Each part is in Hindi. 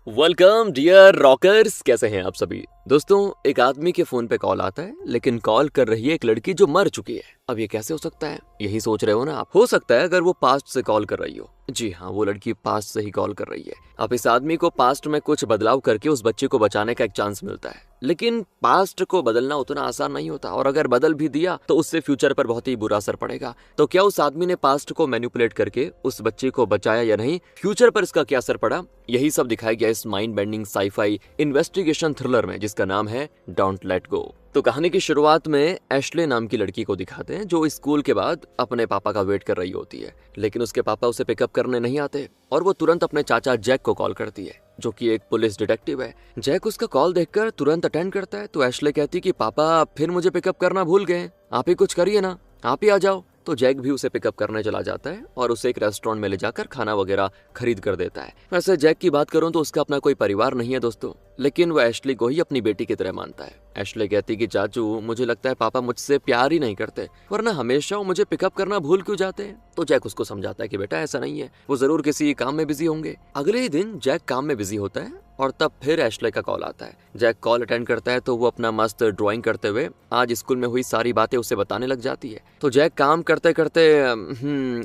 वेलकम डियर रॉकर्स, कैसे हैं आप सभी दोस्तों। एक आदमी के फोन पे कॉल आता है, लेकिन कॉल कर रही है एक लड़की जो मर चुकी है। अब ये कैसे हो सकता है, यही सोच रहे हो ना आप। हो सकता है अगर वो पास्ट से कॉल कर रही हो। जी हाँ, वो लड़की पास्ट से ही कॉल कर रही है। अब इस आदमी को पास्ट में कुछ बदलाव करके उस बच्चे को बचाने का एक चांस मिलता है, लेकिन पास्ट को बदलना उतना आसान नहीं होता, और अगर बदल भी दिया तो उससे फ्यूचर पर बहुत ही बुरा असर पड़ेगा। तो क्या उस आदमी ने पास्ट को मैनिपुलेट करके उस बच्चे को बचाया या नहीं, फ्यूचर पर इसका क्या असर पड़ा, यही सब दिखाया गया इस mind bending sci fi investigation thriller में, जिसका नाम है डोंट लेट गो। तो कहानी की शुरुआत में एश्ले नाम की लड़की को दिखाते हैं, जो स्कूल के बाद अपने पापा का वेट कर रही होती है, लेकिन उसके पापा उसे पिकअप करने नहीं आते और वो तुरंत अपने चाचा जैक को कॉल करती है, जो कि एक पुलिस डिटेक्टिव है। जैक उसका कॉल देखकर तुरंत अटेंड करता है, तो एश्ले कहती कि पापा फिर मुझे पिकअप करना भूल गए, आप ही कुछ करिए ना, आप ही आ जाओ। तो जैक भी उसे पिकअप करने चला जाता है और उसे एक रेस्टोरेंट में ले जाकर खाना वगैरह खरीद कर देता है। वैसे जैक की बात करूं तो उसका अपना कोई परिवार नहीं है दोस्तों, लेकिन वो एश्ली को ही अपनी बेटी की तरह मानता है। एश्ले कहती कि चाचू, मुझे लगता है पापा मुझसे प्यार ही नहीं करते, वरना हमेशा वो मुझे पिकअप करना भूल क्यों जाते हैं। तो जैक उसको समझाता है कि बेटा ऐसा नहीं है, वो जरूर किसी काम में बिजी होंगे। अगले ही दिन जैक काम में बिजी होता है और तब फिर एश्ले का कॉल आता है। जैक कॉल अटेंड करता है तो वो अपना मस्त ड्राइंग करते हुए आज स्कूल में हुई सारी बातें उसे बताने लग जाती है। तो जैक काम करते करते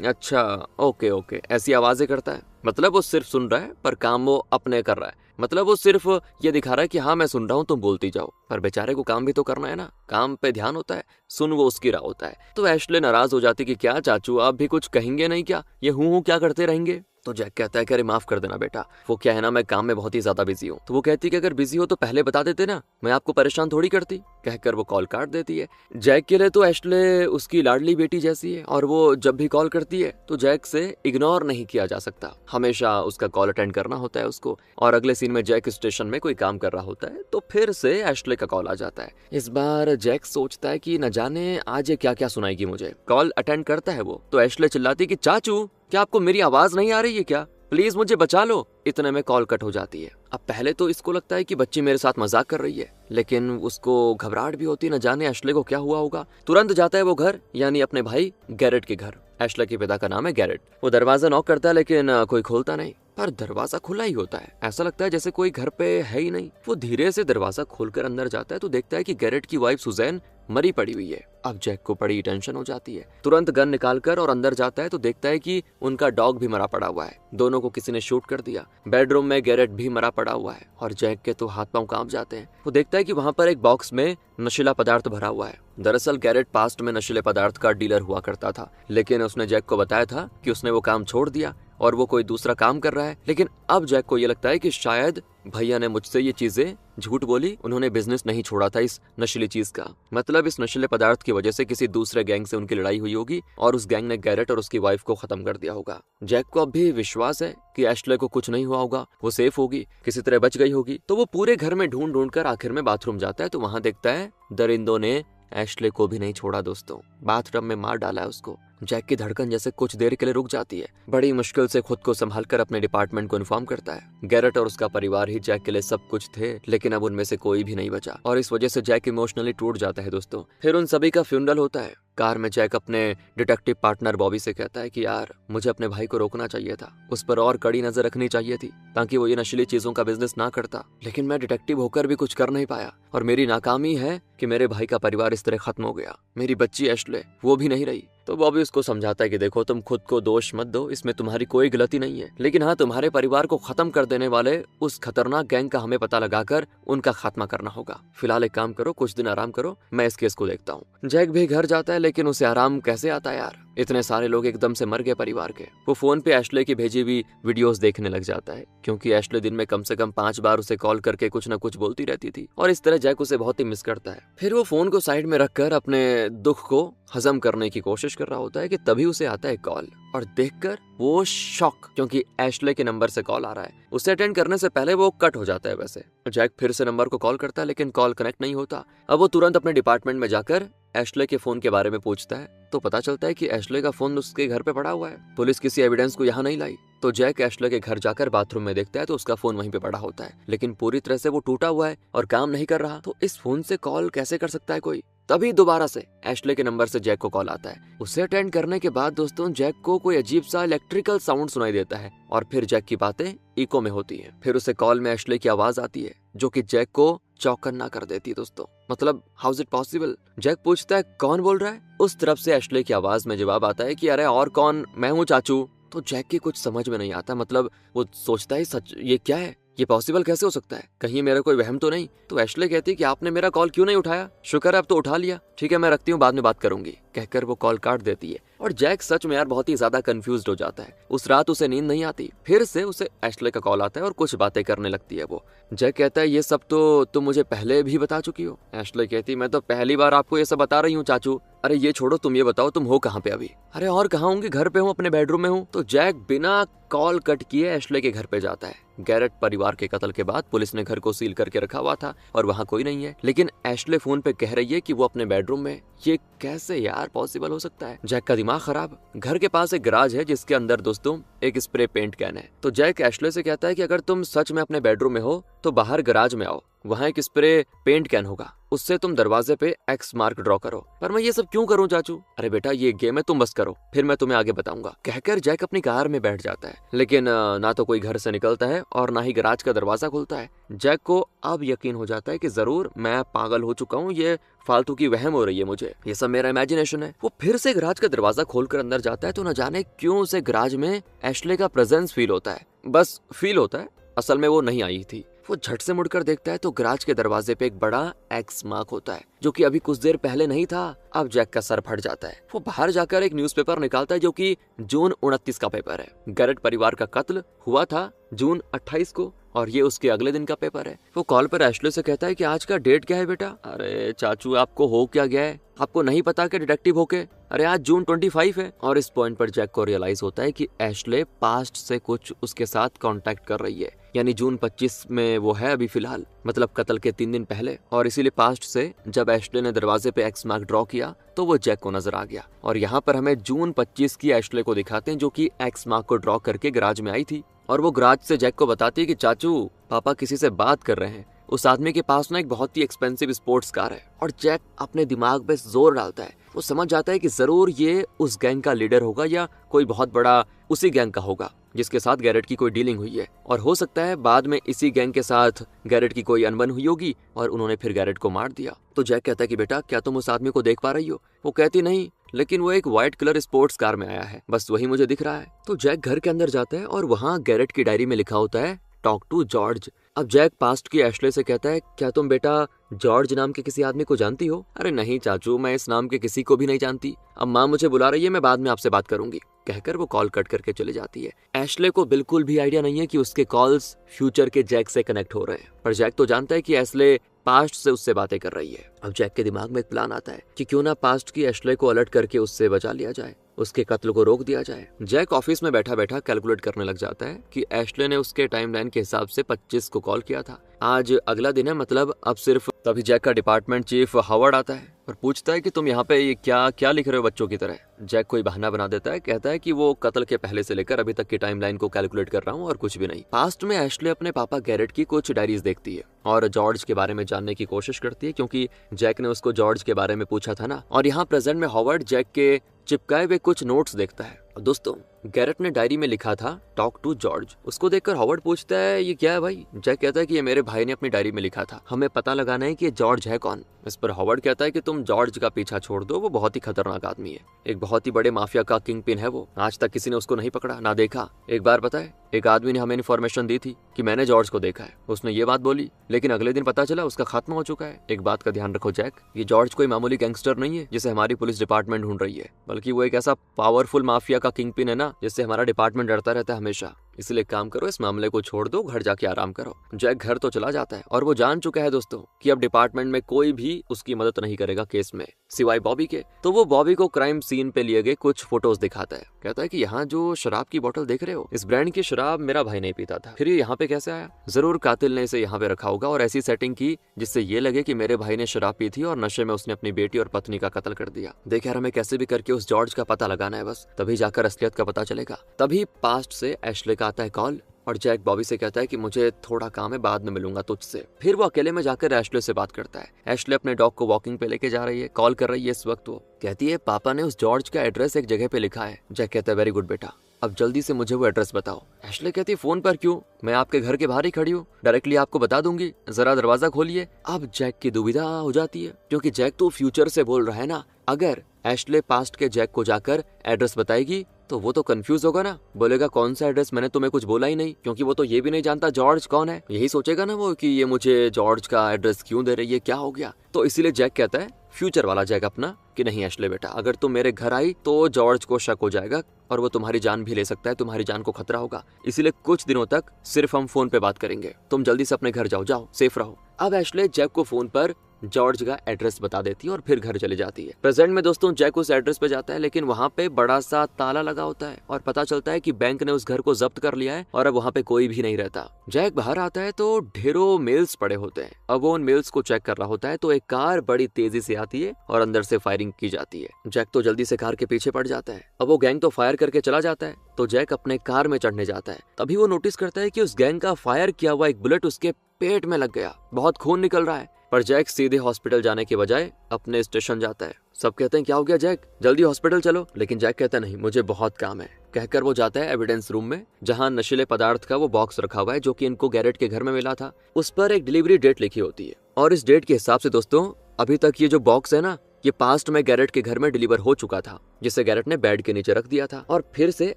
अच्छा, ओके ओके ऐसी आवाजें करता है। मतलब वो सिर्फ सुन रहा है, पर काम वो अपने कर रहा है। मतलब वो सिर्फ ये दिखा रहा है कि हाँ मैं सुन रहा हूँ, तुम बोलती जाओ, पर बेचारे को काम भी तो करना है ना, काम पे ध्यान होता है, सुन वो उसकी राह होता है। तो एश्ले नाराज हो जाती कि क्या चाचू, आप भी कुछ कहेंगे नहीं क्या, ये हूँ क्या करते रहेंगे। तो जैक कहता है कि अरे माफ कर देना बेटा, वो क्या है ना, मैं काम में बहुत ही ज्यादा बिजी हूँ। तो वो कहती कि अगर बिजी हो तो पहले बता देते ना, मैं आपको परेशान थोड़ी करती। कहकर वो कॉल काट देती है। जैक के लिए तो एश्ले उसकी लाडली बेटी जैसी है, और वो जब भी कॉल करती है तो जैक से इग्नोर नहीं किया जा सकता, हमेशा उसका कॉल अटेंड करना होता है उसको। और अगले सीन में जैक स्टेशन में कोई काम कर रहा होता है, तो फिर से एश्ले का कॉल आ जाता है। इस बार जैक सोचता है कि न जाने आज ये क्या क्या सुनाएगी मुझे। कॉल अटेंड करता है वो, तो एश्ले चिल्लाती कि चाचू, क्या आपको मेरी आवाज नहीं आ रही है क्या, प्लीज मुझे बचा लो। इतने में कॉल कट हो जाती है। अब पहले तो इसको लगता है कि बच्ची मेरे साथ मजाक कर रही है, लेकिन उसको घबराहट भी होती, न जाने एश्ले को क्या हुआ होगा। तुरंत जाता है वो घर, यानी अपने भाई गैरेट के घर। एश्ले के पिता का नाम है गैरेट। वो दरवाजा नॉक करता है, लेकिन कोई खोलता नहीं, पर दरवाजा खुला ही होता है। ऐसा लगता है जैसे कोई घर पे है ही नहीं। वो धीरे से दरवाजा खोलकर अंदर जाता है तो देखता है कि गैरेट की वाइफ सुजैन मरी पड़ी हुई है। अब जैक को बड़ी टेंशन हो जाती है। तुरंत गन निकालकर और अंदर जाता है तो देखता है कि उनका डॉग भी मरा पड़ा हुआ है, दोनों को किसी ने शूट कर दिया। बेडरूम में गैरेट भी मरा पड़ा हुआ है और जैक के तो हाथ पांव कांप जाते हैं। वो देखता है कि वहां पर एक बॉक्स में नशीला पदार्थ भरा हुआ है। दरअसल गैरेट पास्ट में नशीले पदार्थ का डीलर हुआ करता था, लेकिन उसने जैक को बताया था कि उसने वो काम छोड़ दिया और वो कोई दूसरा काम कर रहा है। लेकिन अब जैक को ये लगता है कि शायद भैया ने मुझसे ये चीजें झूठ बोली, उन्होंने बिजनेस नहीं छोड़ा था इस नशीली चीज का। मतलब इस नशीले पदार्थ की वजह से किसी दूसरे गैंग से उनकी लड़ाई हुई होगी और उस गैंग ने गैरेट और उसकी वाइफ को खत्म कर दिया होगा। जैक को अब भी विश्वास है कि एश्ले को कुछ नहीं हुआ होगा, वो सेफ होगी, किसी तरह बच गई होगी। तो वो पूरे घर में ढूंढ ढूंढ कर आखिर में बाथरूम जाता है, तो वहां देखता है दरिंदों ने एश्ले को भी नहीं छोड़ा दोस्तों, बाथटब में मार डाला है उसको। जैक की धड़कन जैसे कुछ देर के लिए रुक जाती है। बड़ी मुश्किल से खुद को संभालकर अपने डिपार्टमेंट को इन्फॉर्म करता है। गैरेट और उसका परिवार ही जैक के लिए सब कुछ थे, लेकिन अब उनमें से कोई भी नहीं बचा और इस वजह से जैक इमोशनली टूट जाता है दोस्तों। फिर उन सभी का फ्यूनरल होता है। कार में जैक अपने डिटेक्टिव पार्टनर बॉबी से कहता है कि यार मुझे अपने भाई को रोकना चाहिए था, उस पर और कड़ी नजर रखनी चाहिए थी ताकि वो ये नशीली चीजों का बिजनेस ना करता, लेकिन मैं डिटेक्टिव होकर भी कुछ कर नहीं पाया और मेरी नाकामी है कि मेरे भाई का परिवार इस तरह खत्म हो गया। मेरी बच्ची एश्ले वो भी नहीं रही। तो बॉबी उसको समझाता है कि देखो तुम खुद को दोष मत दो, इसमें तुम्हारी कोई गलती नहीं है, लेकिन हाँ तुम्हारे परिवार को खत्म कर देने वाले उस खतरनाक गैंग का हमें पता लगाकर उनका खात्मा करना होगा। फिलहाल एक काम करो, कुछ दिन आराम करो, मैं इस केस को देखता हूँ। जैक भी घर जाता है, लेकिन उसे आराम कैसे आता है यार, इतने सारे लोग एकदम से मर गए परिवार के। वो फोन पे एश्ले की भेजी हुई वीडियोस देखने लग जाता है, क्योंकि एश्ले दिन में कम से कम 5 बार उसे कॉल करके कुछ न कुछ बोलती रहती थी और इस तरह जैक उसे बहुत ही मिस करता है। फिर वो फोन को साइड में रखकर अपने दुख को हजम करने की कोशिश कर रहा होता है कि तभी उसे आता है कॉल और देखकर वो शॉक, क्योंकि एश्ले के नंबर से कॉल आ रहा है। उसे अटेंड करने से पहले वो कट हो जाता है। वैसे जैक फिर से नंबर को कॉल करता है, लेकिन कॉल कनेक्ट नहीं होता। अब वो तुरंत अपने डिपार्टमेंट में जाकर एश्ले के फोन के बारे में पूछता है, तो पता चलता है कि एश्ले का फोन उसके घर पे पड़ा हुआ है। पुलिस किसी एविडेंस को यहाँ नहीं लाई, तो जैक एश्ले के घर जाकर बाथरूम में देखता है तो उसका फोन वहीं पे पड़ा होता है, लेकिन पूरी तरह से वो टूटा हुआ है और काम नहीं कर रहा। तो इस फोन से कॉल कैसे कर सकता है कोई, तभी दोबारा से एशले के नंबर से जैक को कॉल आता है। उसे अटेंड करने के बाद दोस्तों जैक को कोई अजीब सा इलेक्ट्रिकल साउंड सुनाई देता है और फिर जैक की बातें इको में होती हैं। फिर उसे कॉल में एशले की आवाज आती है जो कि जैक को चौकन्ना कर देती है दोस्तों। मतलब how is it possible? Jack पूछता है कौन बोल रहा है? उस तरफ से एशले की आवाज में जवाब आता है कि अरे और कौन, मैं हूँ चाचू। तो जैक की कुछ समझ में नहीं आता, मतलब वो सोचता है सच ये क्या है, ये पॉसिबल कैसे हो सकता है, कहीं मेरा कोई वहम तो नहीं। तो एशले कहती है कि आपने मेरा कॉल क्यों नहीं उठाया, शुक्र है अब तो उठा लिया, ठीक है मैं रखती हूँ बाद में बात करूंगी, कहकर वो कॉल काट देती है। और जैक सच में यार बहुत ही ज्यादा कंफ्यूज्ड हो जाता है। उस रात उसे नींद नहीं आती। फिर से उसे एशले का कॉल आता है और कुछ बातें करने लगती है वो। जैक कहता है ये सब तो तुम मुझे पहले भी बता चुकी हो। एशले कहती मैं तो पहली बार आपको ये सब बता रही हूँ चाचू। अरे ये छोड़ो, तुम ये बताओ तुम हो कहाँ पे अभी? अरे और कहाँ होंगी, घर पे हूँ, अपने बेडरूम में हूँ। तो जैक बिना कॉल कट किए एशले के घर पे जाता है। गैरेट परिवार के कत्ल के बाद पुलिस ने घर को सील करके रखा हुआ था और वहाँ कोई नहीं है, लेकिन एशले फोन पे कह रही है कि वो अपने बेडरूम में। ये कैसे यार पॉसिबल हो सकता है? जैक का दिमाग खराब। घर के पास एक गराज है जिसके अंदर दोस्तों एक स्प्रे पेंट कैन है। तो जैक एशले से कहता है कि अगर तुम सच में अपने बेडरूम में हो तो बाहर गराज में आओ, वहाँ एक स्प्रे पेंट कैन होगा, उससे तुम दरवाजे पे एक्स मार्क ड्रॉ करो। पर मैं ये सब क्यों करूं चाचू? अरे बेटा ये गेम है, तुम बस करो, फिर मैं तुम्हें आगे बताऊंगा, कहकर जैक अपनी कार में बैठ जाता है। लेकिन ना तो कोई घर से निकलता है और ना ही गराज का दरवाजा खुलता है। जैक को अब यकीन हो जाता है कि जरूर मैं पागल हो चुका हूँ, ये फालतू की वहम हो रही है मुझे, ये सब मेरा इमेजिनेशन है। वो फिर से गराज का दरवाजा खोलकर अंदर जाता है तो न जाने क्यों उसे गराज में एशले का प्रेजेंस फील होता है। बस फील होता है, असल में वो नहीं आई थी। वो झट से मुड़कर देखता है तो गराज के दरवाजे पे एक बड़ा एक्स मार्क होता है जो कि अभी कुछ देर पहले नहीं था। अब जैक का सर फट जाता है। वो बाहर जाकर एक न्यूज़पेपर निकालता है जो कि जून 29 का पेपर है। गैरेट परिवार का कत्ल हुआ था जून 28 को और ये उसके अगले दिन का पेपर है। वो कॉल पर एशले से कहता है कि आज का डेट क्या है बेटा? अरे चाचू आपको हो क्या गया है, आपको नहीं पता कि डिटेक्टिव होके? अरे आज जून 25 है। और इस पॉइंट पर जैक को रियलाइज होता है कि एशले पास्ट से कुछ उसके साथ कांटेक्ट कर रही है, यानी जून 25 में वो है अभी फिलहाल, मतलब कत्ल के 3 दिन पहले। और इसीलिए पास्ट से जब एशले ने दरवाजे पे एक्स मार्क ड्रॉ किया तो वो जैक को नजर आ गया। और यहाँ पर हमें जून 25 की एशले को दिखाते हैं जो कि एक्स मार्क को ड्रॉ करके गराज में आई थी। और वो गराज से जैक को बताती है कि चाचू पापा किसी से बात कर रहे हैं, उस आदमी के पास ना एक बहुत ही एक्सपेंसिव स्पोर्ट्स कार है। और जैक अपने दिमाग पे जोर डालता है। वो समझ जाता है कि जरूर ये उस गैंग का लीडर होगा या कोई बहुत बड़ा उसी गैंग का होगा जिसके साथ गैरेट की कोई डीलिंग हुई है। और हो सकता है बाद में इसी गैंग के साथ गैरेट की कोई अनबन हुई होगी और उन्होंने फिर गैरेट को मार दिया। तो जैक कहता है कि बेटा क्या तुम उस आदमी को देख पा रही हो? वो कहती नहीं, लेकिन वो एक व्हाइट कलर स्पोर्ट्स कार में आया है, बस वही मुझे दिख रहा है। तो जैक घर के अंदर जाता है और वहाँ गैरेट की डायरी में लिखा होता है टॉक टू जॉर्ज। अब जैक पास्ट की एशले से कहता है क्या तुम बेटा जॉर्ज नाम के किसी आदमी को जानती हो? अरे नहीं चाचू, मैं इस नाम के किसी को भी नहीं जानती, अब माँ मुझे बुला रही है, मैं बाद में आपसे बात करूंगी, कहकर वो कॉल कट करके चली जाती है। एशले को बिल्कुल भी आइडिया नहीं है कि उसके कॉल्स फ्यूचर के जैक से कनेक्ट हो रहे हैं, पर जैक तो जानता है कि एशले पास्ट से उससे बातें कर रही है। अब जैक के दिमाग में एक प्लान आता है कि क्यों ना पास्ट की एशले को अलर्ट करके उससे बचा लिया जाए, उसके कत्ल को रोक दिया जाए। जैक ऑफिस में बैठा बैठा कैलकुलेट करने लग जाता है कि एशले ने उसके टाइमलाइन के हिसाब से 25 को कॉल किया था। आज अगला दिन है, मतलब अब सिर्फ। तभी जैक का डिपार्टमेंट चीफ हावर्ड आता है और पूछता है कि तुम यहाँ पे ये क्या लिख रहे हो बच्चों की तरह? जैक कोई बहाना बना देता है, कहता है कि वो कत्ल के पहले से लेकर अभी तक की टाइमलाइन को कैलकुलेट कर रहा हूँ और कुछ भी नहीं। पास्ट में एशले अपने पापा गैरेट की कुछ डायरीज देखती है और जॉर्ज के बारे में जानने की कोशिश करती है क्योंकि जैक ने उसको जॉर्ज के बारे में पूछा था ना। और यहाँ प्रेजेंट में हावर्ड जैक के चिपकाए हुए कुछ नोट्स देखता है। दोस्तों गैरेट ने डायरी में लिखा था टॉक टू जॉर्ज। उसको देखकर हावर्ड पूछता है ये क्या है भाई? जैक कहता है कि ये मेरे भाई ने अपनी डायरी में लिखा था, हमें पता लगाना है कि ये जॉर्ज है कौन। इस पर हावर्ड कहता है कि तुम जॉर्ज का पीछा छोड़ दो, वो बहुत ही खतरनाक आदमी है, एक बहुत ही बड़े माफिया का किंग पिन है वो, आज तक किसी ने उसको नहीं पकड़ा ना देखा। एक बार पता है एक आदमी ने हमें इन्फॉर्मेशन दी थी कि मैंने जॉर्ज को देखा है, उसने ये बात बोली, लेकिन अगले दिन पता चला उसका खात्मा हो चुका है। एक बात का ध्यान रखो जैक, ये जॉर्ज कोई मामूली गैंगस्टर नहीं है जिसे हमारी पुलिस डिपार्टमेंट ढूंढ रही है, बल्कि वो एक ऐसा पावरफुल माफिया का किंग पिन है ना जिससे हमारा डिपार्टमेंट डरता रहता है हमेशा। इसलिए काम करो, इस मामले को छोड़ दो, घर जाके आराम करो। जैक घर तो चला जाता है और वो जान चुका है दोस्तों कि अब डिपार्टमेंट में कोई भी उसकी मदद नहीं करेगा केस में सिवाय बॉबी के। तो वो बॉबी को क्राइम सीन पे लिए गए कुछ फोटोज दिखाता है, कहता है कि यहाँ जो शराब की बोतल देख रहे हो, इस ब्रांड की शराब मेरा भाई नहीं पीता था, फिर ये यहाँ पे कैसे आया? जरूर कातिल ने इसे यहाँ पे रखा होगा और ऐसी सेटिंग की जिससे ये लगे कि मेरे भाई ने शराब पी थी और नशे में उसने अपनी बेटी और पत्नी का कत्ल कर दिया। देख यार, हमें कैसे भी करके उस जॉर्ज का पता लगाना है, बस तभी जाकर असलियत का पता चलेगा। तभी पास्ट से एशले का आता है कॉल और जैक बॉबी से कहता है कि मुझे थोड़ा काम है, बाद में मिलूंगा तुझसे। फिर वो अकेले में जाकर एशले से बात करता है। एशले अपने डॉग को वॉकिंग पे लेके जा रही है, कॉल कर रही है इस वक्त। वो कहती है पापा ने उस जॉर्ज का एड्रेस एक जगह पे लिखा है। जैक कहता है वेरी गुड बेटा, अब जल्दी से मुझे वो एड्रेस बताओ। एशले कहती है फोन पर क्यों, मैं आपके घर के बाहर ही खड़ी हूँ, डायरेक्टली आपको बता दूंगी, जरा दरवाजा खोलिए। अब जैक की दुविधा हो जाती है क्योंकि जैक तो फ्यूचर से बोल रहा है ना। अगर एशले पास्ट के जैक को जाकर एड्रेस बताएगी तो वो तो कंफ्यूज होगा ना, बोलेगा कौन सा एड्रेस, मैंने तुम्हें कुछ बोला ही नहीं, क्योंकि वो तो ये भी नहीं जानता जॉर्ज कौन है। यही सोचेगा ना वो कि ये मुझे जॉर्ज का एड्रेस क्यों दे रही है, क्या हो गया। तो इसीलिए जैक कहता है, फ्यूचर वाला जैक अपना, कि नहीं एशले बेटा, अगर तुम मेरे घर आई तो जॉर्ज को शक हो जाएगा और वो तुम्हारी जान भी ले सकता है, तुम्हारी जान को खतरा होगा, इसीलिए कुछ दिनों तक सिर्फ हम फोन पे बात करेंगे, तुम जल्दी से अपने घर जाओ, जाओ सेफ रहो। अब एशले जैक को फोन पर जॉर्ज का एड्रेस बता देती है और फिर घर चली जाती है। प्रेजेंट में दोस्तों जैक उस एड्रेस पे जाता है, लेकिन वहाँ पे बड़ा सा ताला लगा होता है और पता चलता है कि बैंक ने उस घर को जब्त कर लिया है और अब वहाँ पे कोई भी नहीं रहता। जैक बाहर आता है तो ढेरों मेल्स पड़े होते हैं। अब वो उन मेल्स को चेक कर रहा होता है तो एक कार बड़ी तेजी से आती है और अंदर से फायरिंग की जाती है। जैक तो जल्दी से कार के पीछे पड़ जाता है। अब वो गैंग तो फायर करके चला जाता है तो जैक अपने कार में चढ़ने जाता है। तभी वो नोटिस करता है कि उस गैंग का फायर किया हुआ एक बुलेट उसके पेट में लग गया, बहुत खून निकल रहा है। पर जैक सीधे हॉस्पिटल जाने के बजाय अपने स्टेशन जाता है। सब कहते हैं क्या हो गया जैक, जल्दी हॉस्पिटल चलो, लेकिन जैक कहता नहीं, मुझे बहुत काम है। कहकर वो जाता है एविडेंस रूम में, जहां नशीले पदार्थ का वो बॉक्स रखा हुआ है जो कि इनको गैरेट के घर में मिला था। उस पर एक डिलीवरी डेट लिखी होती है और इस डेट के हिसाब से दोस्तों अभी तक ये जो बॉक्स है ना, ये पास्ट में गैरेट के घर में डिलीवर हो चुका था, जिसे गैरेट ने बेड के नीचे रख दिया था। और फिर से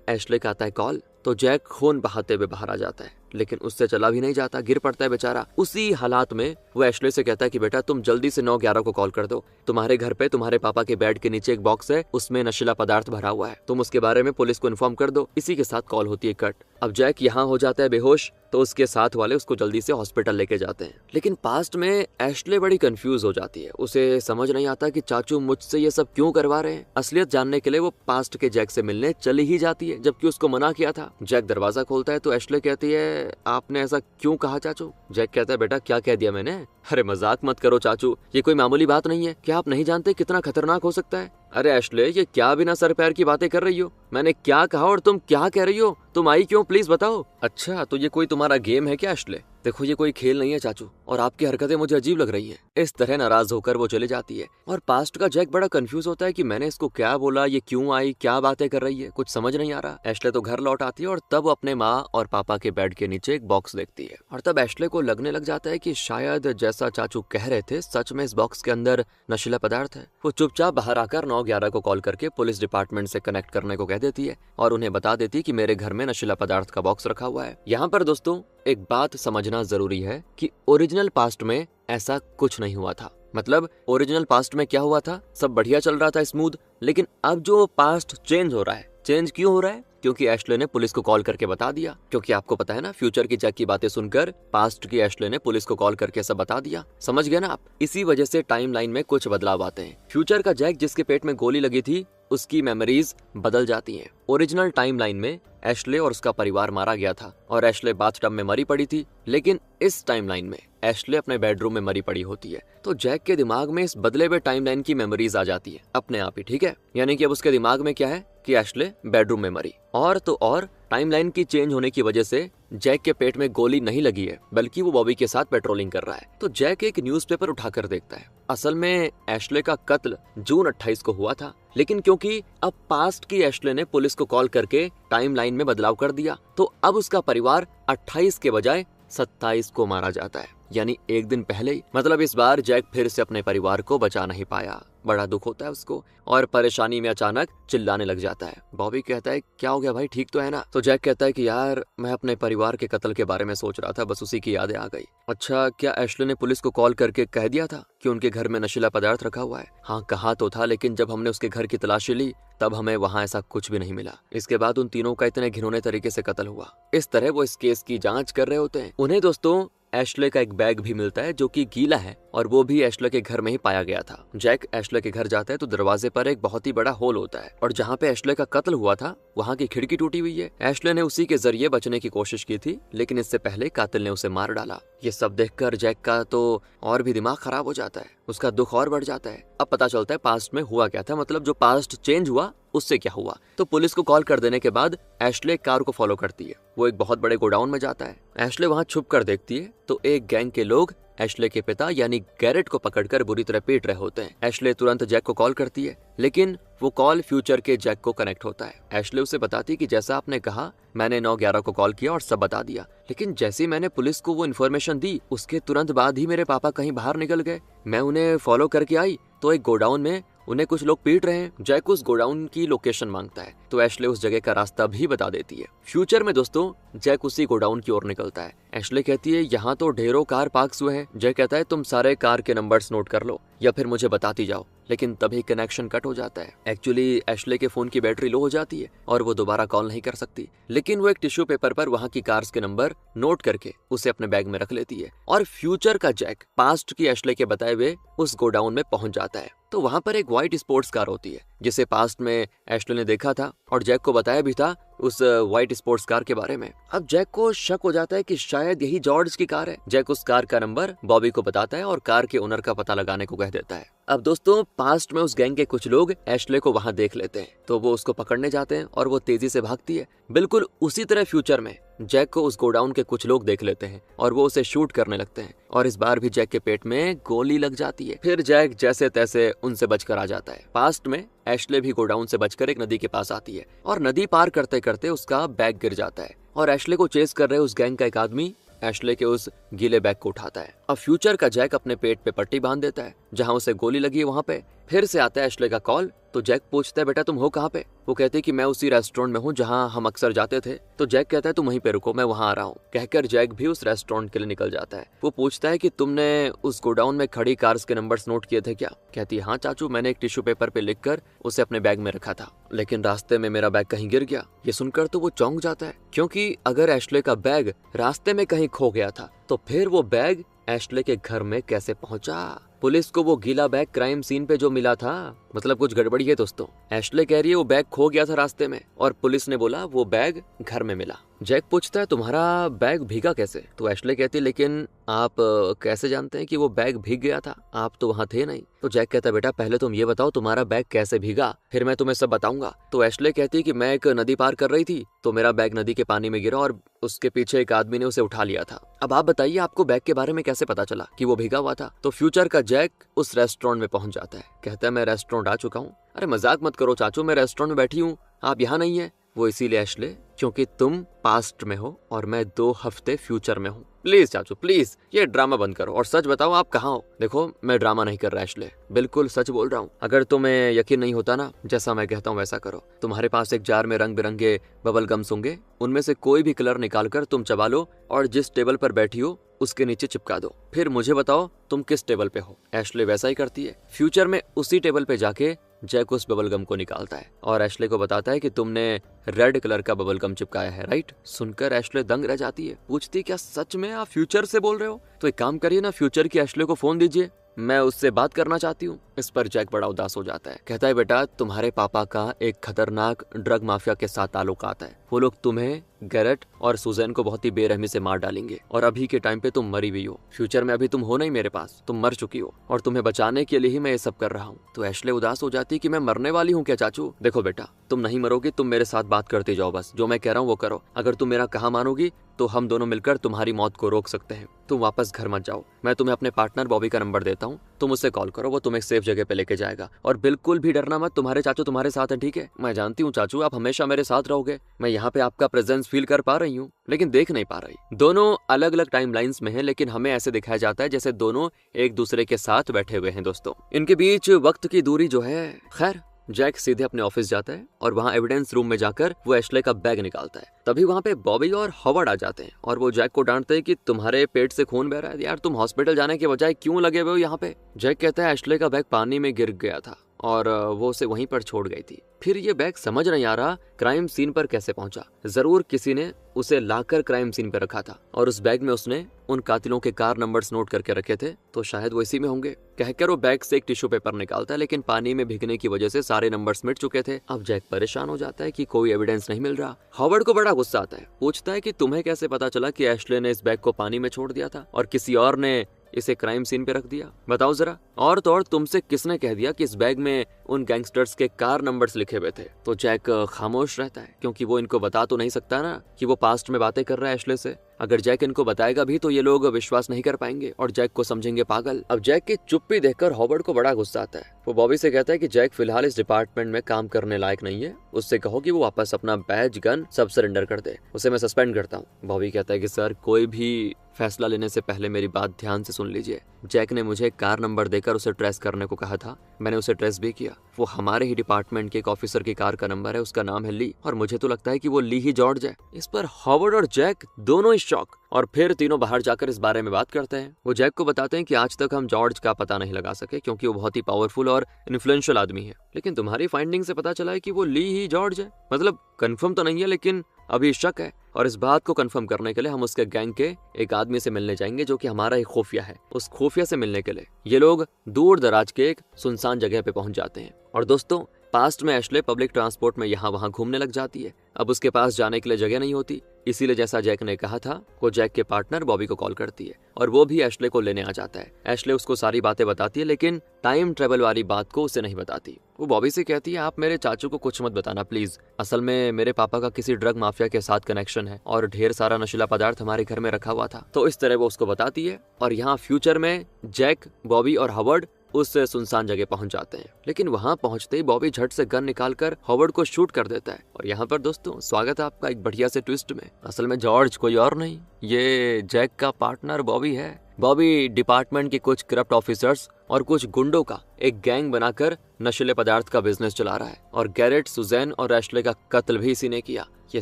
एशले का आता है कॉल तो जैक खून बहाते हुए बाहर आ जाता है, लेकिन उससे चला भी नहीं जाता, गिर पड़ता है बेचारा। उसी हालात में वो एशले से कहता है कि बेटा तुम जल्दी से 911 को कॉल कर दो, तुम्हारे घर पे तुम्हारे पापा के बेड के नीचे एक बॉक्स है, उसमें नशीला पदार्थ भरा हुआ है, तुम उसके बारे में पुलिस को इन्फॉर्म कर दो। इसी के साथ कॉल होती है कट। अब जैक यहाँ हो जाता है बेहोश तो उसके साथ वाले उसको जल्दी से हॉस्पिटल लेके जाते हैं। लेकिन पास्ट में एशले बड़ी कंफ्यूज हो जाती है, उसे समझ नहीं आता कि चाचू मुझसे ये सब क्यों करवा रहे हैं। असलियत जानने के लिए वो पास्ट के जैक से मिलने चली ही जाती है, जबकि उसको मना किया था। जैक दरवाजा खोलता है तो एशले कहती है आपने ऐसा क्यों कहा चाचू। जैक कहता है बेटा क्या कह दिया मैंने, अरे मजाक मत करो चाचू, ये कोई मामूली बात नहीं है, क्या आप नहीं जानते कितना खतरनाक हो सकता है। अरे एशले ये क्या बिना सर पैर की बातें कर रही हो, मैंने क्या कहा और तुम क्या कह रही हो, तुम आई क्यों प्लीज बताओ। अच्छा तो ये कोई तुम्हारा गेम है क्या एशले, देखो ये कोई खेल नहीं है चाचू, और आपकी हरकतें मुझे अजीब लग रही हैं। इस तरह नाराज होकर वो चले जाती है और पास्ट का जैक बड़ा कंफ्यूज होता है कि मैंने इसको क्या बोला, ये क्यों आई, क्या बातें कर रही है, कुछ समझ नहीं आ रहा। एशले तो घर लौट आती है और तब वो अपने माँ और पापा के बेड के नीचे एक बॉक्स देखती है और तब एशले को लगने लग जाता है कि शायद जैसा चाचू कह रहे थे सच में इस बॉक्स के अंदर नशीला पदार्थ है। वो चुपचाप बाहर आकर 911 को कॉल करके पुलिस डिपार्टमेंट से कनेक्ट करने को कह देती है और उन्हें बता देती है कि मेरे घर में नशीला पदार्थ का बॉक्स रखा हुआ है। यहाँ पर दोस्तों एक बात समझना जरूरी है कि ओरिजिनल पास्ट में ऐसा कुछ नहीं हुआ था। मतलब ओरिजिनल पास्ट में क्या हुआ था, सब बढ़िया चल रहा था स्मूथ, लेकिन अब जो पास्ट चेंज हो रहा है, चेंज क्यों हो रहा है, क्योंकि एशले ने पुलिस को कॉल करके बता दिया। क्योंकि आपको पता है ना, फ्यूचर की जैक की बातें सुनकर पास्ट की एशले ने पुलिस को कॉल करके सब बता दिया। समझ गए ना आप। इसी वजह से टाइमलाइन में कुछ बदलाव आते हैं। फ्यूचर का जैक जिसके पेट में गोली लगी थी उसकी मेमोरीज बदल जाती हैं। ओरिजिनल टाइमलाइन में एशले और उसका परिवार मारा गया था और एशले बाथटब में मरी पड़ी थी, लेकिन इस टाइमलाइन में एशले अपने बेडरूम में मरी पड़ी होती है। तो जैक के दिमाग में इस बदले हुए टाइमलाइन की मेमोरीज आ जाती है अपने आप ही, ठीक है। यानी कि अब उसके दिमाग में क्या है कि एशले बेडरूम में मरी, और तो और टाइमलाइन की चेंज होने की वजह से जैक के पेट में गोली नहीं लगी है, बल्कि वो बॉबी के साथ पेट्रोलिंग कर रहा है। तो जैक एक न्यूज़पेपर उठाकर देखता है। असल में एशले का कत्ल जून 28 को हुआ था, लेकिन क्योंकि अब पास्ट की एशले ने पुलिस को कॉल करके टाइमलाइन में बदलाव कर दिया, तो अब उसका परिवार 28 के बजाय 27 को मारा जाता है, यानी एक दिन पहले ही। मतलब इस बार जैक फिर से अपने परिवार को बचा नहीं पाया। बड़ा दुख होता है उसको और परेशानी में अचानक चिल्लाने लग जाता है। बॉबी कहता है क्या हो गया भाई, ठीक तो है ना। तो जैक कहता है कि यार मैं अपने परिवार के कत्ल के बारे में सोच रहा था, बस उसी की यादें आ गई। अच्छा क्या एशले ने पुलिस को कॉल करके कह दिया था कि उनके घर में नशीला पदार्थ रखा हुआ है। हाँ कहा तो था, लेकिन जब हमने उसके घर की तलाशी ली तब हमें वहाँ ऐसा कुछ भी नहीं मिला। इसके बाद उन तीनों का इतने घिनौने तरीके से कत्ल हुआ। इस तरह वो इस केस की जांच कर रहे होते हैं। उन्हें दोस्तों एशले का एक बैग भी मिलता है जो कि गीला है और वो भी एशले के घर में ही पाया गया था। जैक एशले के घर जाता है तो दरवाजे पर एक बहुत ही बड़ा होल होता है और जहाँ पे एशले का कत्ल हुआ था वहाँ की खिड़की टूटी हुई है। एशले ने उसी के जरिए बचने की कोशिश की थी, लेकिन इससे पहले कातिल ने उसे मार डाला। ये सब देखकर जैक का तो और भी दिमाग खराब हो जाता है, उसका दुख और बढ़ जाता है। अब पता चलता है पास्ट में हुआ क्या था, मतलब जो पास्ट चेंज हुआ उससे क्या हुआ। तो पुलिस को कॉल कर देने के बाद एशले कार को फॉलो करती है। वो एक बहुत बड़े गोडाउन में जाता है। एशले वहाँ छुप कर देखती है तो एक गैंग के लोग एशले के पिता यानी गैरेट को पकड़कर बुरी तरह पीट रहे होते हैं। एशले तुरंत जैक को कॉल करती है, लेकिन वो कॉल फ्यूचर के जैक को कनेक्ट होता है। एशले उसे बताती कि जैसा आपने कहा मैंने 9/11 को कॉल किया और सब बता दिया, लेकिन जैसे मैंने पुलिस को वो इन्फॉर्मेशन दी उसके तुरंत बाद ही मेरे पापा कहीं बाहर निकल गए। मैं उन्हें फॉलो करके आई तो एक गोडाउन में उन्हें कुछ लोग पीट रहे हैं। जैक उस गोडाउन की लोकेशन मांगता है तो एशले उस जगह का रास्ता भी बता देती है। फ्यूचर में दोस्तों जैक उसी गोडाउन की ओर निकलता है। एशले कहती है यहाँ तो ढेरों कार पार्क्स हुए हैं। जैक कहता है तुम सारे कार के नंबर्स नोट कर लो या फिर मुझे बताती जाओ, लेकिन तभी कनेक्शन कट हो जाता है। एक्चुअली एशले के फोन की बैटरी लो हो जाती है और वो दोबारा कॉल नहीं कर सकती, लेकिन वो एक टिश्यू पेपर पर वहाँ की कार्स के नंबर नोट करके उसे अपने बैग में रख लेती है और फ्यूचर का जैक पास्ट की एशले के बताए हुए उस गोडाउन में पहुंच जाता है। तो वहां पर एक व्हाइट स्पोर्ट्स कार होती है जिसे पास्ट में एशले ने देखा था और जैक को बताया भी था उस व्हाइट स्पोर्ट्स कार के बारे में। अब जैक को शक हो जाता है कि शायद यही जॉर्ज की कार है। जैक उस कार का नंबर बॉबी को बताता है और कार के ओनर का पता लगाने को कह देता है। अब दोस्तों पास्ट में उस गैंग के कुछ लोग एशले को वहां देख लेते हैं तो वो उसको पकड़ने जाते हैं और वो तेजी से भागती है। बिल्कुल उसी तरह फ्यूचर में जैक को उस गोडाउन के कुछ लोग देख लेते हैं और वो उसे शूट करने लगते हैं और इस बार भी जैक के पेट में गोली लग जाती है। फिर जैक जैसे तैसे उनसे बचकर आ जाता है। पास्ट में एशले भी गोडाउन से बचकर एक नदी के पास आती है और नदी पार करते करते उसका बैग गिर जाता है और एशले को चेस कर रहे उस गैंग का एक आदमी एशले के उस गीले बैग को उठाता है। अब फ्यूचर का जैक अपने पेट पे पट्टी बांध देता है जहां उसे गोली लगी है वहां पे। फिर से आता है एशले का कॉल तो जैक पूछता है बेटा तुम हो कहाँ पे? वो कहती है कि मैं उसी रेस्टोरेंट में हूँ जहाँ हम अक्सर जाते थे। तो जैक कहता है तुम वहीं पे रुको, मैं वहाँ आ रहा हूँ। कहकर जैक भी उस रेस्टोरेंट के लिए निकल जाता है। वो पूछता है कि तुमने उस गोडाउन में खड़ी कार्स के नंबर्स नोट किए थे क्या? कहती है हाँ चाचू, मैंने एक टिश्यू पेपर पे लिखकर उसे अपने बैग में रखा था, लेकिन रास्ते में मेरा बैग कहीं गिर गया। ये सुनकर तो वो चौंक जाता है, क्योंकि अगर एशले का बैग रास्ते में कहीं खो गया था तो फिर वो बैग एशले के घर में कैसे पहुंचा? पुलिस को वो गीला बैग क्राइम सीन पे जो मिला था, मतलब कुछ गड़बड़ी है दोस्तों। एशले कह रही है वो बैग खो गया था रास्ते में और पुलिस ने बोला वो बैग घर में मिला। जैक पूछता है तुम्हारा बैग भीगा कैसे? तो एशले कहती है लेकिन आप कैसे जानते हैं कि वो बैग भीग गया था? आप तो वहाँ थे नहीं। तो जैक कहता है बेटा पहले तुम ये बताओ तुम्हारा बैग कैसे भीगा, फिर मैं तुम्हें सब बताऊंगा। तो एशले कहती है कि मैं एक नदी पार कर रही थी तो मेरा बैग नदी के पानी में गिरा और उसके पीछे एक आदमी ने उसे उठा लिया था। अब आप बताइए आपको बैग के बारे में कैसे पता चला कि वो भीगा हुआ था? तो फ्यूचर का जैक उस रेस्टोरेंट में पहुंच जाता है। कहता है मैं रेस्टोरेंट आ चुका हूँ। अरे मजाक मत करो चाचू, मैं रेस्टोरेंट में बैठी हूँ, आप यहाँ नहीं है। वो इसीलिए एशले क्योंकि तुम पास्ट में हो और मैं 2 हफ्ते फ्यूचर में हूँ। प्लीज चाचू प्लीज ये ड्रामा बंद करो और सच बताओ आप कहाँ हो। देखो मैं ड्रामा नहीं कर रहा एशले, बिल्कुल सच बोल रहा हूँ। अगर तुम्हें यकीन नहीं होता ना, जैसा मैं कहता हूँ वैसा करो। तुम्हारे पास एक जार में रंग बिरंगे बबल गम्स होंगे, उनमें से कोई भी कलर निकालकर तुम चबा लो और जिस टेबल पर बैठी हो उसके नीचे चिपका दो। फिर मुझे बताओ तुम किस टेबल पे हो। एशले वैसा ही करती है। फ्यूचर में उसी टेबल पे जाके जैक उस बबल गम को निकालता है और एशले को बताता है कि तुमने रेड कलर का बबल गम चिपकाया है, राइट? सुनकर एशले दंग रह जाती है, पूछती क्या सच में आप फ्यूचर से बोल रहे हो? तो एक काम करिए ना, फ्यूचर की एशले को फोन दीजिए, मैं उससे बात करना चाहती हूँ। इस पर जैक बड़ा उदास हो जाता है। कहता है बेटा तुम्हारे पापा का एक खतरनाक ड्रग माफिया के साथ ताल्लुकात है। वो लोग तुम्हें, गैरेट और सुजैन को बहुत ही बेरहमी से मार डालेंगे और अभी के टाइम पे तुम मरी हुई हो। फ्यूचर में अभी तुम हो नहीं मेरे पास, तुम मर चुकी हो और तुम्हें बचाने के लिए ही मैं ये सब कर रहा हूँ। तो एशले उदास हो जाती है कि मैं मरने वाली हूँ क्या चाचू? देखो बेटा तुम नहीं मरोगी, तुम मेरे साथ बात करते जाओ, बस जो मैं कह रहा हूँ वो करो। अगर तुम मेरा कहा मानोगी तो हम दोनों मिलकर तुम्हारी मौत को रोक सकते हैं। तुम वापस घर मत जाओ, मैं तुम्हें अपने पार्टनर बॉबी का नंबर देता हूँ, तुम उससे कॉल करो, वो तुम्हें सेफ जगह पे लेके जाएगा। और बिल्कुल भी डरना मत, तुम्हारे चाचू तुम्हारे साथ है, ठीक है? मैं जानती हूँ चाचू आप हमेशा मेरे साथ रहोगे। मैं यहाँ पे आपका प्रेजेंस फील कर पा रही हूँ लेकिन देख नहीं पा रही। दोनों अलग अलग टाइम लाइन्स में हैं, लेकिन हमें ऐसे दिखाया जाता है जैसे दोनों एक दूसरे के साथ बैठे हुए हैं। दोस्तों इनके बीच वक्त की दूरी जो है, खैर जैक सीधे अपने ऑफिस जाता है और वहाँ एविडेंस रूम में जाकर वो एशले का बैग निकालता है। तभी वहाँ पे बॉबी और हॉवर्ड आ जाते हैं और वो जैक को डांटते हैं कि तुम्हारे पेट से खून बह रहा है यार, तुम हॉस्पिटल जाने के बजाय क्यों लगे हुए हो यहाँ पे? जैक कहता है एशले का बैग पानी में गिर गया था और वो उसे वहीं पर छोड़ गई थी। फिर ये बैग समझ नहीं आ रहा क्राइम सीन पर कैसे पहुंचा। जरूर किसी ने उसे लाकर क्राइम सीन पर रखा था और उस बैग में उसने उन कातिलों के कार नंबर्स नोट करके रखे थे, तो शायद वो इसी में होंगे। कहकर वो बैग से एक टिश्यू पेपर निकालता है, लेकिन पानी में भीगने की वजह से सारे नंबर्स मिट चुके थे। अब जैक परेशान हो जाता है कि कोई एविडेंस नहीं मिल रहा। हॉवर्ड को बड़ा गुस्सा आता है, पूछता है कि तुम्हें कैसे पता चला कि एशले ने इस बैग को पानी में छोड़ दिया था और किसी और ने इसे क्राइम सीन पे रख दिया। बताओ जरा, और तो और तुमसे किसने कह दिया कि इस बैग में उन गैंगस्टर्स के कार नंबर्स लिखे हुए थे? तो जैक खामोश रहता है क्योंकि वो इनको बता तो नहीं सकता ना कि वो पास्ट में बातें कर रहा है एशले से। अगर जैक इनको बताएगा भी तो ये लोग विश्वास नहीं कर पाएंगे और जैक को समझेंगे पागल। अब जैक की चुप्पी देखकर हॉवर्ड को बड़ा गुस्सा आता है। वो बॉबी से कहता है कि जैक फिलहाल इस डिपार्टमेंट में काम करने लायक नहीं है, उससे कहो कि वो वापस अपना बैज गन सब सरेंडर कर दे, उसे मैं सस्पेंड करता हूँ। बॉबी कहता है कि सर, कोई भी फैसला लेने से पहले मेरी बात ध्यान से सुन लीजिए। जैक ने मुझे कार नंबर देकर उसे ट्रेस करने को कहा था, मैंने उसे ट्रेस भी किया। वो हमारे ही डिपार्टमेंट के एक ऑफिसर की कार का नंबर है, उसका नाम है ली, और मुझे तो लगता है कि वो ली ही जॉर्ज है। इस पर हॉवर्ड और जैक दोनों ही शॉक, और फिर तीनों बाहर जाकर इस बारे में बात करते हैं। वो जैक को बताते हैं कि आज तक हम जॉर्ज का पता नहीं लगा सके क्योंकि वो बहुत ही पावरफुल और इन्फ्लुएंशियल आदमी है, लेकिन तुम्हारी फाइंडिंग से पता चला है कि वो ली ही जॉर्ज है। मतलब कंफर्म तो नहीं है, लेकिन अभी शक है, और इस बात को कंफर्म करने के लिए हम उसके गैंग के एक आदमी से मिलने जाएंगे जो कि हमारा ही खुफिया है। उस खुफिया से मिलने के लिए ये लोग दूर दराज के एक सुनसान जगह पे पहुंच जाते हैं। और दोस्तों, पास्ट में एशले पब्लिक ट्रांसपोर्ट में यहाँ वहाँ घूमने लग जाती है। अब उसके पास जाने के लिए जगह नहीं होती, इसीलिए जैसा जैक ने कहा था, वो जैक के पार्टनर बॉबी को कॉल करती है और वो भी एशले को लेने आ जाता है। एशले उसको सारी बातें बताती है, लेकिन टाइम ट्रेवल वाली बात को उसे नहीं बताती। वो बॉबी से कहती है, आप मेरे चाचू को कुछ मत बताना प्लीज, असल में मेरे पापा का किसी ड्रग माफिया के साथ कनेक्शन है और ढेर सारा नशीला पदार्थ हमारे घर में रखा हुआ था। तो इस तरह वो उसको बताती है, और यहाँ फ्यूचर में जैक, बॉबी और हॉवर्ड उस सुनसान जगह पहुंच जाते हैं। लेकिन वहां पहुंचते ही बॉबी झट से गन निकालकर हॉवर्ड को शूट कर देता है। और यहाँ पर दोस्तों, स्वागत है आपका एक बढ़िया से ट्विस्ट में। असल में जॉर्ज कोई और नहीं, ये जैक का पार्टनर बॉबी है। बॉबी डिपार्टमेंट के कुछ करप्ट ऑफिसर्स और कुछ गुंडों का एक गैंग बनाकर नशीले पदार्थ का बिजनेस चला रहा है, और गैरेट, सुजैन और एशले का कत्ल भी इसी ने किया। ये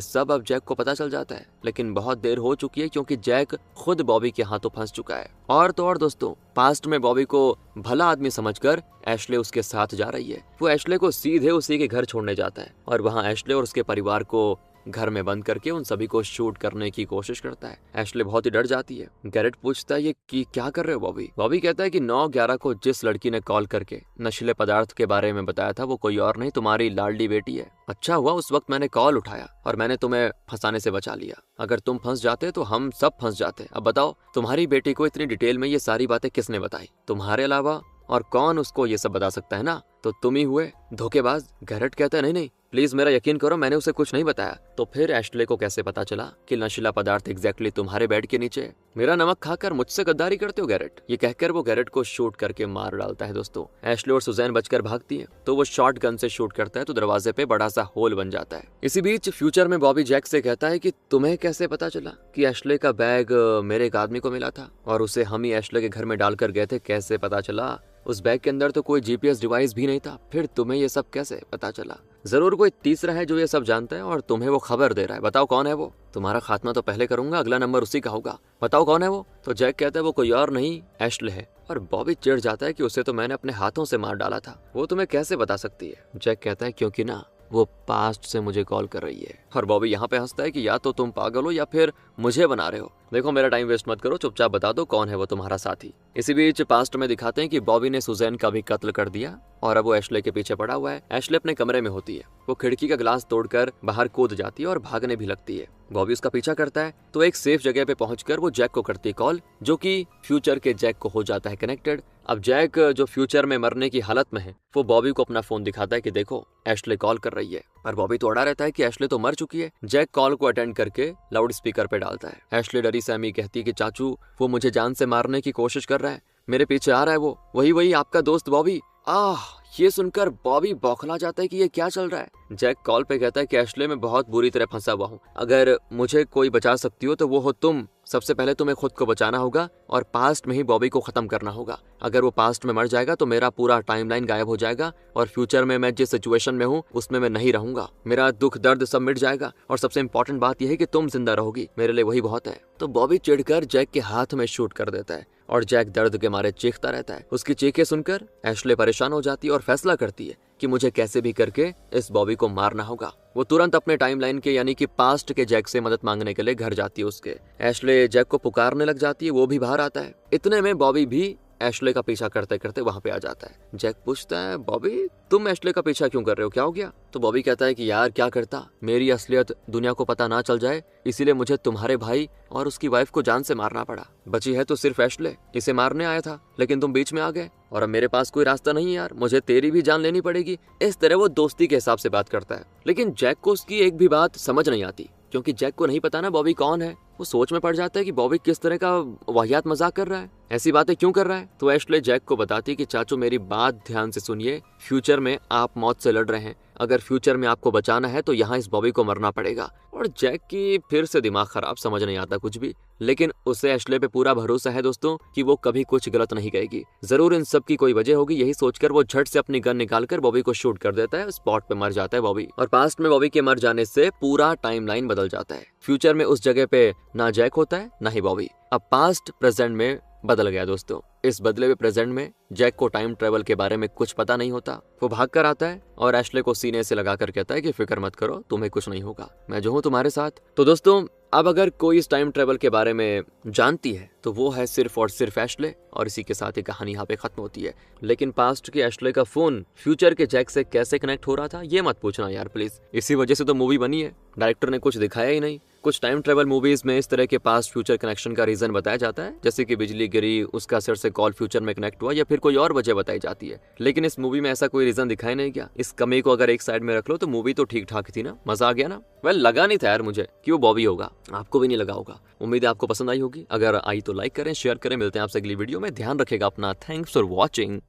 सब अब जैक को पता चल जाता है, लेकिन बहुत देर हो चुकी है क्योंकि जैक खुद बॉबी के हाथों फंस चुका है। और तो और दोस्तों, पास्ट में बॉबी को भला आदमी समझकर एशले उसके साथ जा रही है। वो एशले को सीधे उसी के घर छोड़ने जाता है और वहाँ एशले और उसके परिवार को घर में बंद करके उन सभी को शूट करने की कोशिश करता है। एशले बहुत ही डर जाती है। गैरेट पूछता है, ये क्या कर रहे हो बॉबी? बॉबी कहता है कि 9/11 को जिस लड़की ने कॉल करके नशीले पदार्थ के बारे में बताया था, वो कोई और नहीं, तुम्हारी लाडली बेटी है। अच्छा हुआ उस वक्त मैंने कॉल उठाया और मैंने तुम्हें फंसाने से बचा लिया। अगर तुम फंस जाते तो हम सब फंस जाते। अब बताओ, तुम्हारी बेटी को इतनी डिटेल में ये सारी बातें किसने बताई? तुम्हारे अलावा और कौन उसको ये सब बता सकता है ना? तो तुम ही हुए धोखेबाज। गैरेट कहता है, नहीं, प्लीज मेरा यकीन करो, मैंने उसे कुछ नहीं बताया। तो फिर एशले को कैसे पता चला कि नशीला पदार्थ एग्जैक्टली तुम्हारे बेड के नीचे है? मेरा नमक खाकर मुझसे गद्दारी करते हो गैरेट। ये कहकर वो गैरेट को शूट करके मार डालता है। दोस्तों, एशले और सुजैन बचकर भागती है, तो वो शॉर्ट गन से शूट करता है तो दरवाजे पे बड़ा सा होल बन जाता है। इसी बीच फ्यूचर में बॉबी जैक से कहता है कि तुम्हें कैसे पता चला कि एशले का बैग मेरे एक आदमी को मिला था और उसे हम ही एशले के घर में डालकर गए थे? कैसे पता चला? उस बैग के अंदर तो कोई जीपीएस डिवाइस भी नहीं था, फिर तुम्हें ये सब कैसे पता चला? जरूर कोई तीसरा है जो ये सब जानता है और तुम्हें वो खबर दे रहा है। बताओ कौन है वो? तुम्हारा खात्मा तो पहले करूंगा, अगला नंबर उसी का होगा। बताओ कौन है वो? तो जैक कहता है, वो कोई और नहीं, एशले है। और बॉबी चिढ़ जाता है कि उसे तो मैंने अपने हाथों से मार डाला था, वो तुम्हें कैसे बता सकती है? जैक कहता है, क्योंकि ना वो पास्ट से मुझे कॉल कर रही है। और बॉबी यहाँ पे हंसता है कि या तो तुम पागल हो या फिर मुझे बना रहे हो। देखो, मेरा टाइम वेस्ट मत करो, चुपचाप बता दो कौन है वो तुम्हारा साथी। इसी बीच पास्ट में दिखाते हैं कि बॉबी ने सुजैन का भी कत्ल कर दिया और अब वो एशले के पीछे पड़ा हुआ है। एशले अपने कमरे में होती है, वो खिड़की का ग्लास तोड़कर बाहर कूद जाती है और भागने भी लगती है। बॉबी उसका पीछा करता है तो एक सेफ जगह पे पहुंचकर वो जैक को करती है कॉल, जो कि फ्यूचर के जैक को हो जाता है कनेक्टेड। अब जैक जो फ्यूचर में मरने की हालत में है, वो बॉबी को अपना फोन दिखाता है कि देखो एशले कॉल कर रही है, और बॉबी तो अड़ा रहता है कि एशले तो मर चुकी है। जैक कॉल को अटेंड करके लाउड स्पीकर पे डालता है। एशले डरी सहमी कहती है कि चाचू, वो मुझे जान से मारने की कोशिश कर रहा है, मेरे पीछे आ रहा है, वो वही आपका दोस्त बॉबी। ये सुनकर बॉबी बौखला जाता है कि ये क्या चल रहा है। जैक कॉल पे कहता है कि एशले में बहुत बुरी तरह फंसा हुआ हूँ, अगर मुझे कोई बचा सकती हो तो वो हो तुम। सबसे पहले तुम्हें खुद को बचाना होगा और पास्ट में ही बॉबी को खत्म करना होगा। अगर वो पास्ट में मर जाएगा तो मेरा पूरा टाइमलाइन गायब हो जाएगा और फ्यूचर में मैं जिस सिचुएशन में हूँ उसमें मैं नहीं रहूंगा। मेरा दुख दर्द सब मिट जाएगा और सबसे इम्पोर्टेंट बात यह है कि तुम जिंदा रहोगी, मेरे लिए वही बहुत है। तो बॉबी चिढ़कर जैक के हाथ में शूट कर देता है और जैक दर्द के मारे चीखता रहता है। उसकी चीखें सुनकर एशले परेशान हो जाती है और फैसला करती है कि मुझे कैसे भी करके इस बॉबी को मारना होगा। वो तुरंत अपने टाइमलाइन के यानी कि पास्ट के जैक से मदद मांगने के लिए घर जाती है उसके। एशले जैक को पुकारने लग जाती है, वो भी बाहर आता है। इतने में बॉबी भी एशले का पीछा करते करते वहाँ पे आ जाता है। जैक पूछता है, बॉबी तुम एशले का पीछा क्यों कर रहे हो, क्या हो गया? तो बॉबी कहता है कि यार क्या करता, मेरी असलियत दुनिया को पता ना चल जाए, इसीलिए मुझे तुम्हारे भाई और उसकी वाइफ को जान से मारना पड़ा। बची है तो सिर्फ एशले, इसे मारने आया था लेकिन तुम बीच में आ गए और अब मेरे पास कोई रास्ता नहीं यार, मुझे तेरी भी जान लेनी पड़ेगी। इस तरह वो दोस्ती के हिसाब से बात करता है। लेकिन जैक को उसकी एक भी बात समझ नहीं आती, क्योंकि जैक को नहीं पता ना बॉबी कौन है। वो सोच में पड़ जाता है कि बॉबी किस तरह का वाहियात मजाक कर रहा है, ऐसी बातें क्यों कर रहा है। तो एशले जैक को बताती है कि चाचू मेरी बात ध्यान से सुनिए, फ्यूचर में आप मौत से लड़ रहे हैं, अगर फ्यूचर में आपको बचाना है तो यहाँ इस बॉबी को मरना पड़ेगा। और जैक की फिर से दिमाग खराब, समझ नहीं आता कुछ भी, लेकिन उसे एशले पे पूरा भरोसा है दोस्तों कि वो कभी कुछ गलत नहीं कहेगी, जरूर इन सब की कोई वजह होगी। यही सोचकर वो झट से अपनी गन निकालकर बॉबी को शूट कर देता है, स्पॉट पे मर जाता है बॉबी। और पास्ट में बॉबी के मर जाने से पूरा टाइमलाइन बदल जाता है। फ्यूचर में उस जगह पे ना जैक होता है ना ही बॉबी, अब पास्ट प्रेजेंट में बदल गया दोस्तों। इस बदले हुए प्रेजेंट में जैक को टाइम ट्रेवल के बारे में कुछ पता नहीं होता। वो भाग कर आता है और एशले को सीने से लगाकर कहता है कि फिक्र मत करो, तुम्हें कुछ नहीं होगा, मैं जो हूँ तुम्हारे साथ। तो दोस्तों अब अगर कोई इस टाइम ट्रेवल के बारे में जानती है तो वो है सिर्फ और सिर्फ एशले, और इसी के साथ ही कहानी यहाँ पे खत्म होती है। लेकिन पास्ट के एशले का फोन फ्यूचर के जैक से कैसे कनेक्ट हो रहा था ये मत पूछना यार प्लीज, इसी वजह से तो मूवी बनी है, डायरेक्टर ने कुछ दिखाया ही नहीं। कुछ टाइम ट्रेवल मूवीज में इस तरह के पास्ट फ्यूचर कनेक्शन का रीजन बताया जाता है, जैसे कि बिजली गिरी, उसका सिर से कॉल फ्यूचर में कनेक्ट हुआ, या फिर कोई और वजह बताई जाती है। लेकिन इस मूवी में ऐसा कोई रीजन दिखाई नहीं गया। इस कमी को अगर एक साइड में रख लो तो मूवी तो ठीक ठाक थी ना, मजा आ गया ना। वेल लगा नहीं था यार मुझे कि वो बॉबी होगा, आपको भी नहीं लगा होगा। उम्मीद है आपको पसंद आई होगी, अगर आई तो लाइक करें, शेयर करें। मिलते हैं आपसे अगली वीडियो में, ध्यान रखेगा अपना। Thanks for watching.